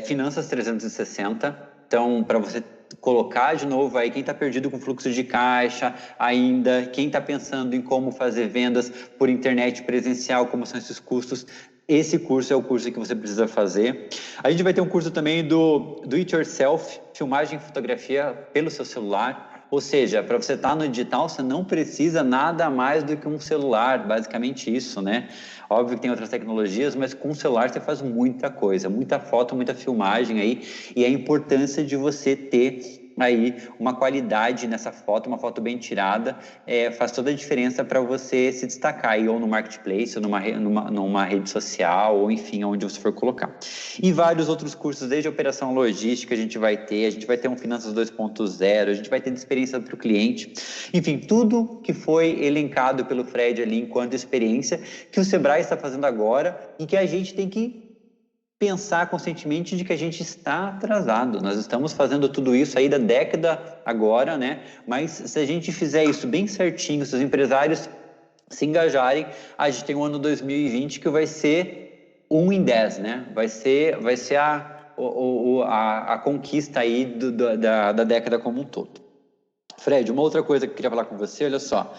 Finanças 360, então para você colocar de novo aí quem está perdido com fluxo de caixa ainda, quem está pensando em como fazer vendas por internet presencial, como são esses custos, esse curso é o curso que você precisa fazer. A gente vai ter um curso também do It Yourself, filmagem e fotografia pelo seu celular, ou seja, para você estar no digital, você não precisa nada mais do que um celular, basicamente isso, né? Óbvio que tem outras tecnologias, mas com o celular você faz muita coisa, muita foto, muita filmagem aí, e a importância de você ter aí uma qualidade nessa foto, uma foto bem tirada, faz toda a diferença para você se destacar aí, ou no marketplace, ou numa rede social, ou enfim, onde você for colocar. E vários outros cursos, desde operação logística a gente vai ter um Finanças 2.0, a gente vai ter experiência para o cliente, enfim, tudo que foi elencado pelo Fred ali enquanto experiência, que o Sebrae está fazendo agora e que a gente tem que pensar conscientemente de que a gente está atrasado. Nós estamos fazendo tudo isso aí da década agora, né? Mas se a gente fizer isso bem certinho, se os empresários se engajarem, a gente tem o ano 2020 que vai ser 1 em 10, né? Vai ser a conquista aí da década como um todo. Fred, uma outra coisa que eu queria falar com você, olha só.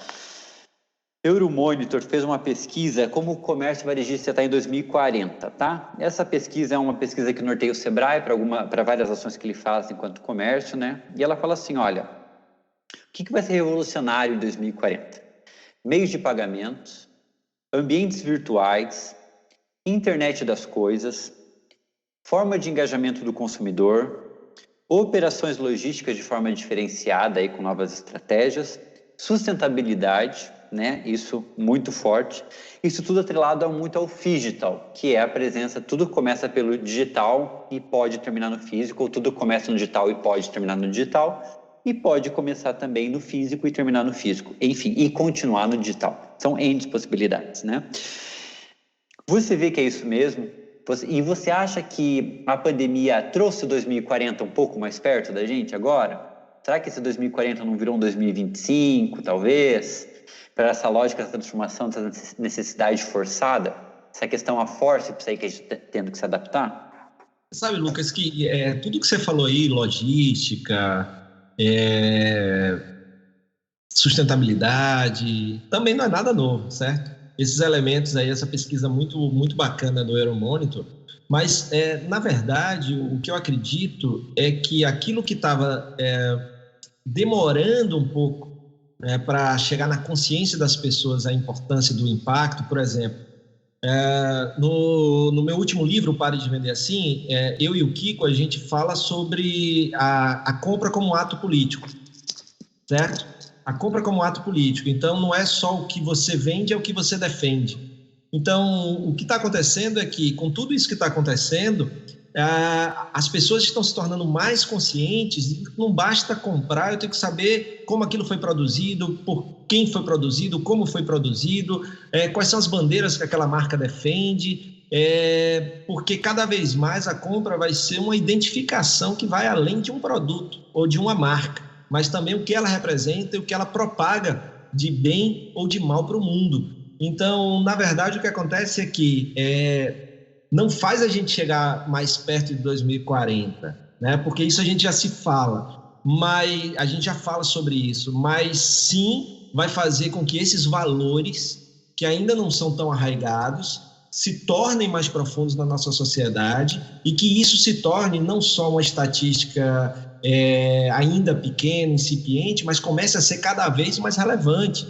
Euromonitor fez uma pesquisa como o comércio varejista está em 2040, tá? Essa pesquisa é uma pesquisa que norteia o Sebrae para várias ações que ele faz enquanto comércio, né? E ela fala assim, olha, o que vai ser revolucionário em 2040? Meios de pagamentos, ambientes virtuais, internet das coisas, forma de engajamento do consumidor, operações logísticas de forma diferenciada aí com novas estratégias, sustentabilidade, né? Isso muito forte. Isso tudo atrelado muito ao phygital, que é a presença, tudo começa pelo digital e pode terminar no físico, ou tudo começa no digital e pode terminar no digital, e pode começar também no físico e terminar no físico, enfim, e continuar no digital. São N possibilidades, né? Você vê que é isso mesmo? E você acha que a pandemia trouxe o 2040 um pouco mais perto da gente agora? Será que esse 2040 não virou um 2025, talvez? Para essa lógica da transformação, dessa necessidade forçada? Essa questão a forceps aí que a gente está tendo que se adaptar? Sabe, Lucas, que tudo que você falou aí, logística, sustentabilidade, também não é nada novo, certo? Esses elementos aí, essa pesquisa muito, muito bacana do Euromonitor, mas, na verdade, o que eu acredito é que aquilo que estava demorando um pouco para chegar na consciência das pessoas a importância do impacto, por exemplo, no meu último livro, Pare de Vender Assim, eu e o Kiko, a gente fala sobre a compra como ato político, certo? A compra como ato político. Então, não é só o que você vende, é o que você defende. Então, o que está acontecendo é que, com tudo isso que está acontecendo, as pessoas estão se tornando mais conscientes. Não basta comprar, eu tenho que saber como aquilo foi produzido, por quem foi produzido, como foi produzido, quais são as bandeiras que aquela marca defende, porque cada vez mais a compra vai ser uma identificação que vai além de um produto ou de uma marca, mas também o que ela representa e o que ela propaga de bem ou de mal para o mundo. Então, na verdade, o que acontece é que não faz a gente chegar mais perto de 2040, né? Porque isso a gente já se fala, mas a gente já fala sobre isso, mas sim vai fazer com que esses valores que ainda não são tão arraigados se tornem mais profundos na nossa sociedade e que isso se torne não só uma estatística ainda pequena, incipiente, mas comece a ser cada vez mais relevante.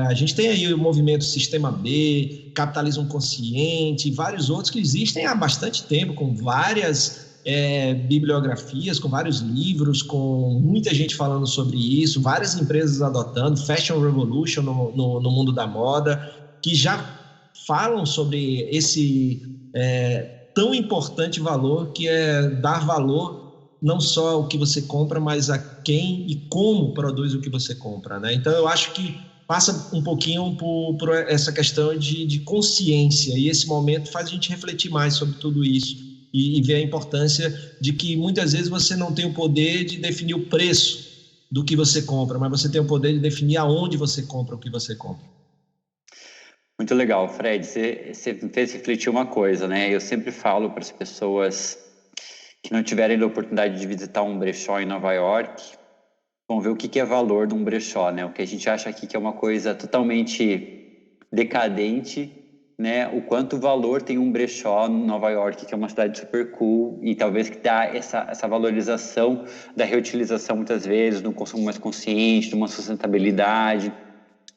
A gente tem aí o movimento Sistema B, Capitalismo Consciente, vários outros que existem há bastante tempo, com várias bibliografias, com vários livros, com muita gente falando sobre isso, várias empresas adotando, Fashion Revolution no mundo da moda, que já falam sobre esse tão importante valor que é dar valor não só o que você compra, mas a quem e como produz o que você compra, né? Então, eu acho que passa um pouquinho por essa questão de consciência, e esse momento faz a gente refletir mais sobre tudo isso e ver a importância de que muitas vezes você não tem o poder de definir o preço do que você compra, mas você tem o poder de definir aonde você compra o que você compra. Muito legal, Fred. Você me fez refletir uma coisa, né? Eu sempre falo para as pessoas que não tiverem a oportunidade de visitar um brechó em Nova York, vão ver o que é valor de um brechó, né? O que a gente acha aqui que é uma coisa totalmente decadente, né? O quanto valor tem um brechó em Nova York, que é uma cidade super cool, e talvez que dá essa valorização da reutilização muitas vezes, de um consumo mais consciente, de uma sustentabilidade,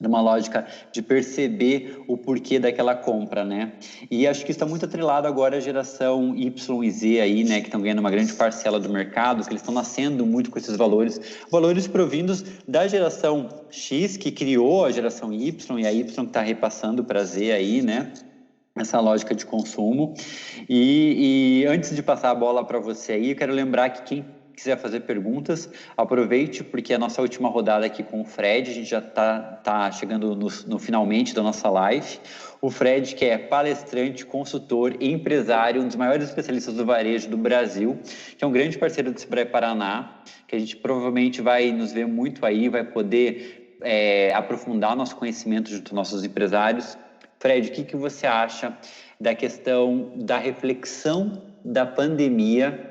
de uma lógica de perceber o porquê daquela compra, né? E acho que isso está muito atrelado agora à geração Y e Z aí, né? Que estão ganhando uma grande parcela do mercado, que eles estão nascendo muito com esses valores provindos da geração X, que criou a geração Y, e a Y que está repassando para Z aí, né? Essa lógica de consumo. E antes de passar a bola para você aí, eu quero lembrar que quem quiser fazer perguntas, aproveite, porque é a nossa última rodada aqui com o Fred, a gente já tá chegando no finalmente da nossa live. O Fred, que é palestrante, consultor e empresário, um dos maiores especialistas do varejo do Brasil, que é um grande parceiro do Sebrae Paraná, que a gente provavelmente vai nos ver muito aí, vai poder aprofundar nosso conhecimento junto aos nossos empresários. Fred, o que você acha da questão da reflexão da pandemia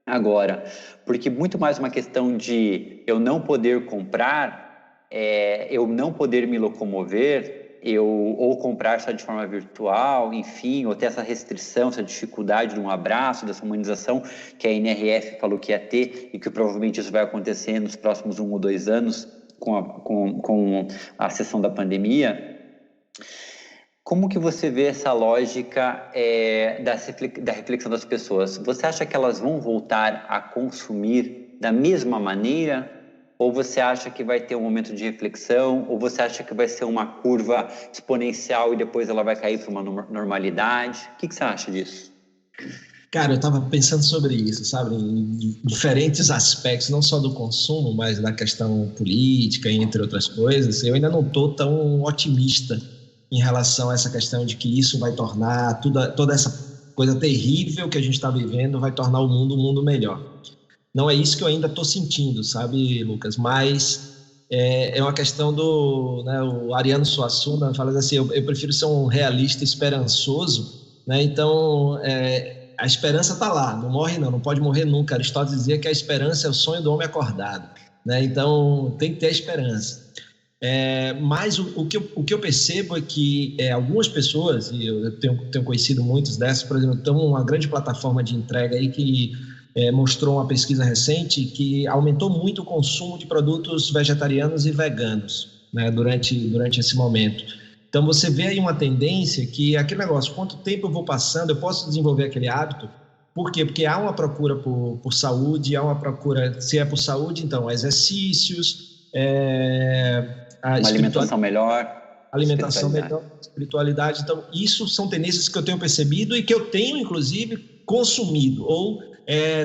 agora? Porque muito mais uma questão de eu não poder comprar, eu não poder me locomover, ou comprar só de forma virtual, enfim, ou ter essa restrição, essa dificuldade de um abraço, dessa humanização que a NRF falou que ia ter, e que provavelmente isso vai acontecer nos próximos 1 ou 2 anos com a sessão da pandemia. Como que você vê essa lógica da reflexão das pessoas? Você acha que elas vão voltar a consumir da mesma maneira? Ou você acha que vai ter um momento de reflexão? Ou você acha que vai ser uma curva exponencial e depois ela vai cair para uma normalidade? O que você acha disso? Cara, eu estava pensando sobre isso, sabe? Em diferentes aspectos, não só do consumo, mas da questão política, entre outras coisas. Eu ainda não estou tão otimista em relação a essa questão de que isso vai tornar toda essa coisa terrível que a gente está vivendo, vai tornar o mundo um mundo melhor. Não é isso que eu ainda estou sentindo, sabe, Lucas? Mas é uma questão do... Né, o Ariano Suassuna fala assim, eu prefiro ser um realista esperançoso, né? Então, a esperança está lá, não morre não pode morrer nunca. Aristóteles dizia que a esperança é o sonho do homem acordado, né? Então, tem que ter a esperança. Mas o que eu percebo é que algumas pessoas, e eu tenho conhecido muitos dessas, por exemplo, tem uma grande plataforma de entrega aí que mostrou uma pesquisa recente que aumentou muito o consumo de produtos vegetarianos e veganos, né, durante esse momento. Então você vê aí uma tendência que aquele negócio, quanto tempo eu vou passando, eu posso desenvolver aquele hábito. Por quê? Porque há uma procura por saúde, há uma procura, se é por saúde, então exercícios, uma alimentação melhor, espiritualidade. Então, isso são tendências que eu tenho percebido e que eu tenho, inclusive, consumido ou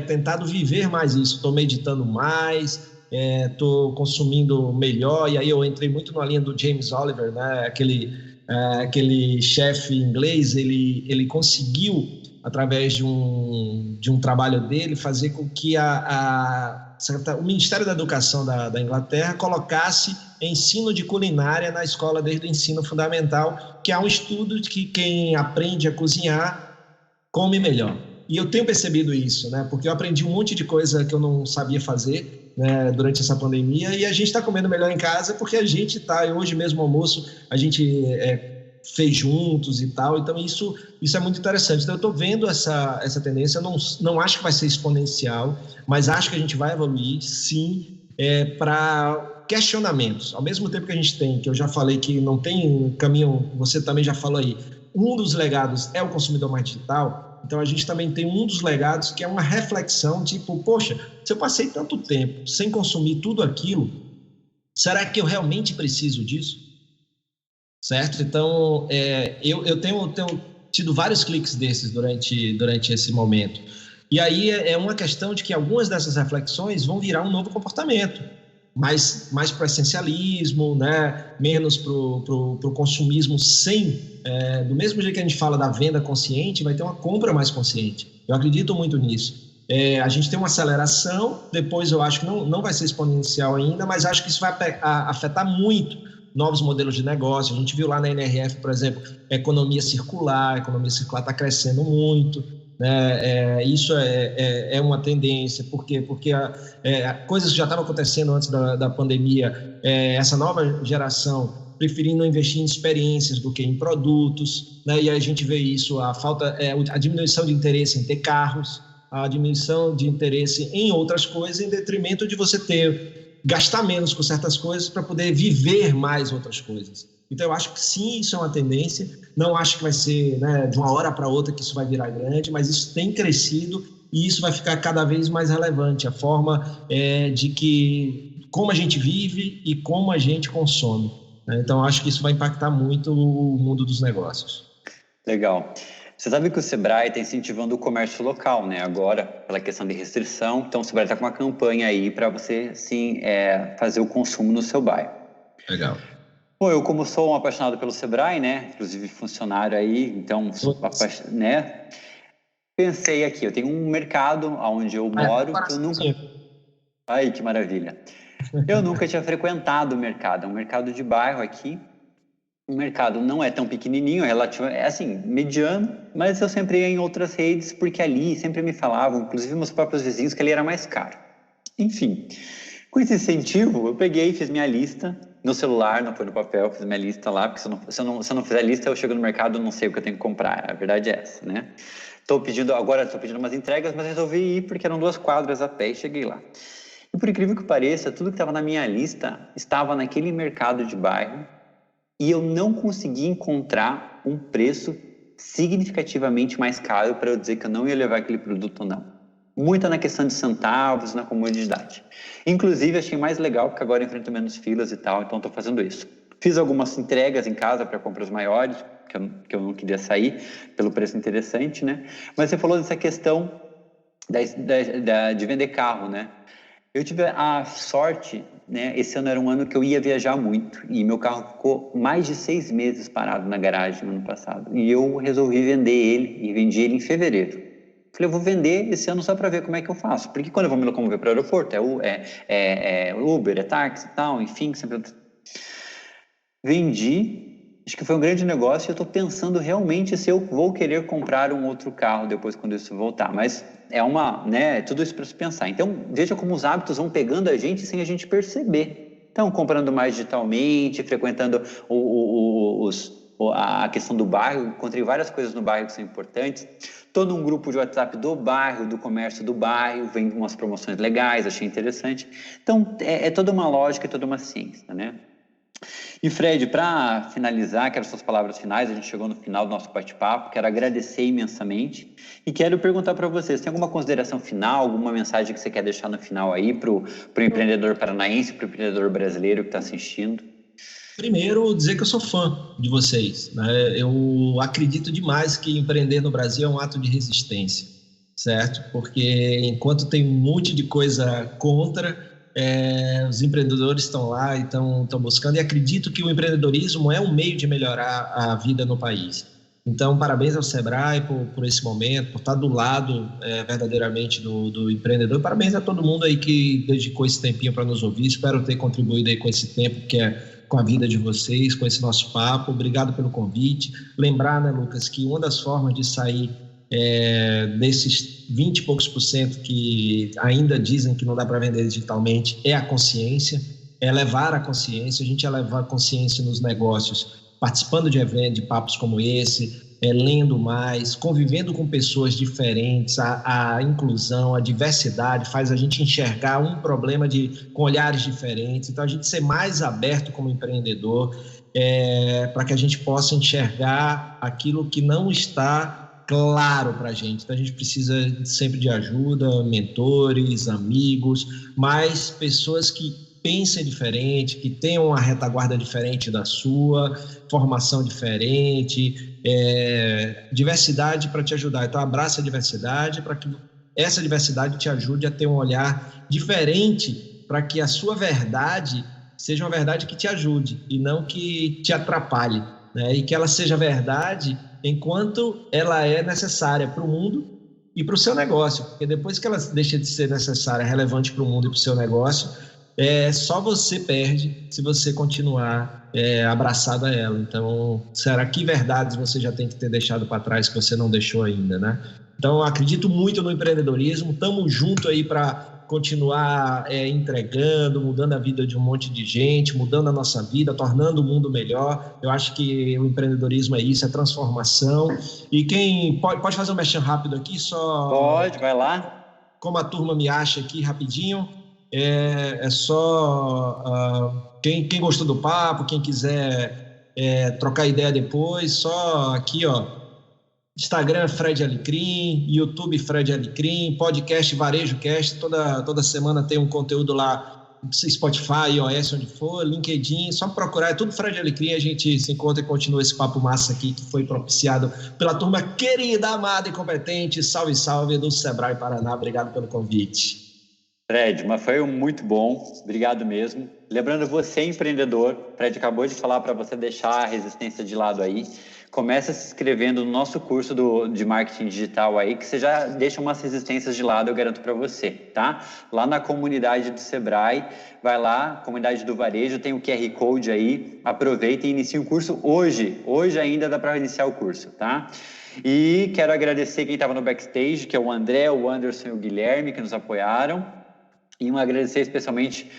tentado viver mais isso. Estou meditando mais, estou consumindo melhor, e aí eu entrei muito na linha do James Oliver, né? Aquele chefe inglês, ele conseguiu, através de um trabalho dele, fazer com que o Ministério da Educação da Inglaterra colocasse ensino de culinária na escola desde o ensino fundamental, que é um estudo de que quem aprende a cozinhar come melhor. E eu tenho percebido isso, né? Porque eu aprendi um monte de coisa que eu não sabia fazer, né, durante essa pandemia, e a gente está comendo melhor em casa porque a gente está, hoje mesmo almoço, a gente fez juntos e tal, então isso é muito interessante. Então eu estou vendo essa tendência, eu não acho que vai ser exponencial, mas acho que a gente vai evoluir, sim, para questionamentos. Ao mesmo tempo que a gente tem, que eu já falei que não tem caminho, você também já falou aí, um dos legados é o consumidor mais digital. Então a gente também tem um dos legados que é uma reflexão, tipo, poxa, se eu passei tanto tempo sem consumir tudo aquilo, será que eu realmente preciso disso? Certo? Então, eu tenho tido vários cliques desses durante esse momento. E aí é uma questão de que algumas dessas reflexões vão virar um novo comportamento, mais para o essencialismo, né? Menos para o consumismo do mesmo jeito que a gente fala da venda consciente, vai ter uma compra mais consciente. Eu acredito muito nisso. A gente tem uma aceleração, depois eu acho que não vai ser exponencial ainda, mas acho que isso vai afetar muito novos modelos de negócio. A gente viu lá na NRF, por exemplo, a economia circular está crescendo muito, né? Isso é uma tendência. Por quê? Porque coisas que já estavam acontecendo antes da pandemia, essa nova geração preferindo investir em experiências do que em produtos, né? E aí a gente vê isso, a diminuição de interesse em ter carros, a diminuição de interesse em outras coisas, em detrimento de você gastar menos com certas coisas para poder viver mais outras coisas. Então, eu acho que sim, isso é uma tendência. Não acho que vai ser, né, de uma hora para outra que isso vai virar grande, mas isso tem crescido e isso vai ficar cada vez mais relevante. A forma como a gente vive e como a gente consome. Então, acho que isso vai impactar muito o mundo dos negócios. Legal. Você sabe que o Sebrae está incentivando o comércio local, né? Agora, pela questão de restrição. Então, o Sebrae está com uma campanha aí para você, sim, fazer o consumo no seu bairro. Legal. Bom, eu como sou um apaixonado pelo Sebrae, né? Inclusive funcionário aí, então, né? Pensei aqui, eu tenho um mercado onde eu moro. Ai, que maravilha. Eu nunca tinha frequentado o mercado. É um mercado de bairro aqui. O mercado não é tão pequenininho, é assim, mediano, mas eu sempre ia em outras redes, porque ali sempre me falavam, inclusive meus próprios vizinhos, que ali era mais caro. Enfim, com esse incentivo, eu peguei e fiz minha lista no celular, não foi no papel, fiz minha lista lá, porque se eu não fizer a lista, eu chego no mercado e não sei o que eu tenho que comprar. A verdade é essa, né? Estou pedindo umas entregas, mas resolvi ir porque eram 2 quadras a pé e cheguei lá. E por incrível que pareça, tudo que estava na minha lista estava naquele mercado de bairro, e eu não consegui encontrar um preço significativamente mais caro para eu dizer que eu não ia levar aquele produto ou não. Muito na questão de centavos, na comodidade. Inclusive, achei mais legal, porque agora eu enfrento menos filas e tal, então estou fazendo isso. Fiz algumas entregas em casa para compras maiores, que eu não queria sair, pelo preço interessante, né? Mas você falou dessa questão de vender carro, né? Eu tive a sorte, né? Esse ano era um ano que eu ia viajar muito e meu carro ficou mais de 6 meses parado na garagem no ano passado. E eu resolvi vender ele e vendi ele em fevereiro. Falei, eu vou vender esse ano só para ver como é que eu faço. Porque quando eu vou me locomover para o aeroporto, é Uber, é táxi e tal, enfim. Sempre... Vendi, acho que foi um grande negócio e eu estou pensando realmente se eu vou querer comprar um outro carro depois quando isso voltar. Mas tudo isso para se pensar. Então, veja como os hábitos vão pegando a gente sem a gente perceber. Então, comprando mais digitalmente, frequentando a questão do bairro, encontrei várias coisas no bairro que são importantes. Estou num grupo de WhatsApp do bairro, do comércio do bairro, vem umas promoções legais, achei interessante. Então, é toda uma lógica e toda uma ciência, né? E Fred, para finalizar, quero suas palavras finais, a gente chegou no final do nosso bate-papo, quero agradecer imensamente e quero perguntar para vocês, tem alguma consideração final, alguma mensagem que você quer deixar no final aí para o empreendedor paranaense, para o empreendedor brasileiro que está assistindo? Primeiro, dizer que eu sou fã de vocês, né? Eu acredito demais que empreender no Brasil é um ato de resistência, certo? Porque enquanto tem um monte de coisa contra... os empreendedores estão lá e estão buscando, e acredito que o empreendedorismo é um meio de melhorar a vida no país. Então, parabéns ao Sebrae por esse momento, por estar do lado verdadeiramente do empreendedor. Parabéns a todo mundo aí que dedicou esse tempinho para nos ouvir. Espero ter contribuído aí com esse tempo que com a vida de vocês, com esse nosso papo. Obrigado pelo convite. Lembrar, né, Lucas, que uma das formas de sair desses 20 e poucos % que ainda dizem que não dá para vender digitalmente é a consciência, é levar a consciência. A gente é levar a consciência nos negócios, participando de eventos, de papos como esse, lendo mais, convivendo com pessoas diferentes. A inclusão, a diversidade faz a gente enxergar um problema com olhares diferentes. Então, a gente ser mais aberto como empreendedor para que a gente possa enxergar aquilo que não está claro para a gente. Então, a gente precisa sempre de ajuda, mentores, amigos, mas pessoas que pensem diferente, que tenham uma retaguarda diferente da sua, formação diferente, diversidade para te ajudar. Então, abraça a diversidade para que essa diversidade te ajude a ter um olhar diferente para que a sua verdade seja uma verdade que te ajude e não que te atrapalhe, né? E que ela seja verdade enquanto ela é necessária para o mundo e para o seu negócio, porque depois que ela deixa de ser necessária, relevante para o mundo e para o seu negócio, só você perde se você continuar abraçado a ela. Então, será que verdades você já tem que ter deixado para trás que você não deixou ainda, né? Então, eu acredito muito no empreendedorismo, estamos juntos aí para continuar entregando, mudando a vida de um monte de gente, mudando a nossa vida, tornando o mundo melhor. Eu acho que o empreendedorismo é isso, é transformação. E quem pode fazer um merchan rápido aqui? Pode, vai lá. Como a turma me acha aqui, rapidinho, é só quem gostou do papo, quem quiser trocar ideia depois, só aqui, ó. Instagram Fred Alecrim, YouTube Fred Alecrim, podcast Varejo Cast, toda semana tem um conteúdo lá, Spotify, iOS, onde for, LinkedIn, só procurar, é tudo Fred Alecrim, a gente se encontra e continua esse papo massa aqui que foi propiciado pela turma querida, amada e competente, salve, salve, do Sebrae Paraná, obrigado pelo convite. Fred, mas foi muito bom, obrigado mesmo. Lembrando, você empreendedor, Fred acabou de falar para você deixar a resistência de lado aí, começa se inscrevendo no nosso curso de marketing digital aí, que você já deixa umas resistências de lado, eu garanto para você, tá? Lá na comunidade do Sebrae, vai lá, comunidade do varejo, tem o QR Code aí, aproveita e inicia o curso hoje ainda dá para iniciar o curso, tá? E quero agradecer quem estava no backstage, que é o André, o Anderson e o Guilherme, que nos apoiaram, e agradecer especialmente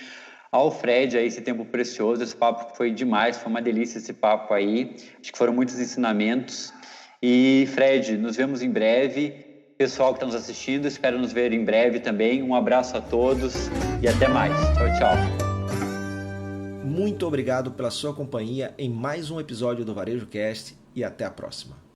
ao Fred aí, esse tempo precioso, esse papo foi demais, foi uma delícia esse papo aí, acho que foram muitos ensinamentos. E Fred, nos vemos em breve, pessoal que está nos assistindo, espero nos ver em breve também, um abraço a todos e até mais, tchau, tchau. Muito obrigado pela sua companhia em mais um episódio do Varejo Cast e até a próxima.